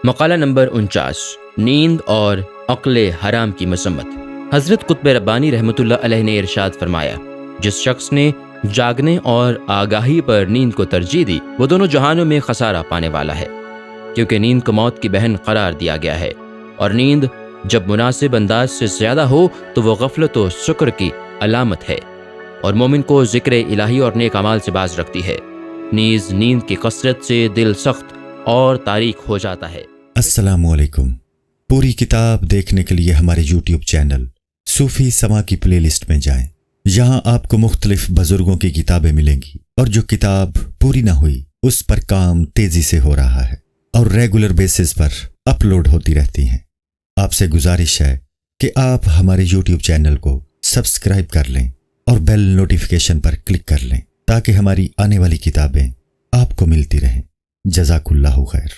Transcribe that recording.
मकाला number 49, नींद और अक्ल हराम की मसम्मत। हज़रत कुतुब रब्बानी रहमतुल्लाह अलैह ने इरशाद फरमाया, जिस शख्स ने जागने और आगाही पर नींद को तरजीह दी वो दोनों जहानों में खसारा पाने वाला है, क्योंकि नींद को मौत की बहन करार दिया गया है और नींद जब मुनासिब अंदाज से ज़्यादा हो तो वो गफलत व शुक्र की अलामत है और मोमिन को ज़िक्र इलाही और नेक अमाल से बाज रखती है। नीज़ नींद की कसरत से दिल सख्त और तारीक हो जाता है। अस्सलामुअलैकुम। पूरी किताब देखने के लिए हमारे यूट्यूब चैनल सूफी समा की प्लेलिस्ट में जाएं। यहाँ आपको मुख्तलिफ बुजुर्गों की किताबें मिलेंगी और जो किताब पूरी ना हुई उस पर काम तेजी से हो रहा है और रेगुलर बेसिस पर अपलोड होती रहती हैं। आपसे गुजारिश है कि आप हमारे यूट्यूब चैनल को सब्सक्राइब कर लें और बेल नोटिफिकेशन पर क्लिक कर लें ताकि हमारी आने वाली किताबें आपको मिलती रहें। जज़ाकुल्लाहु खैर।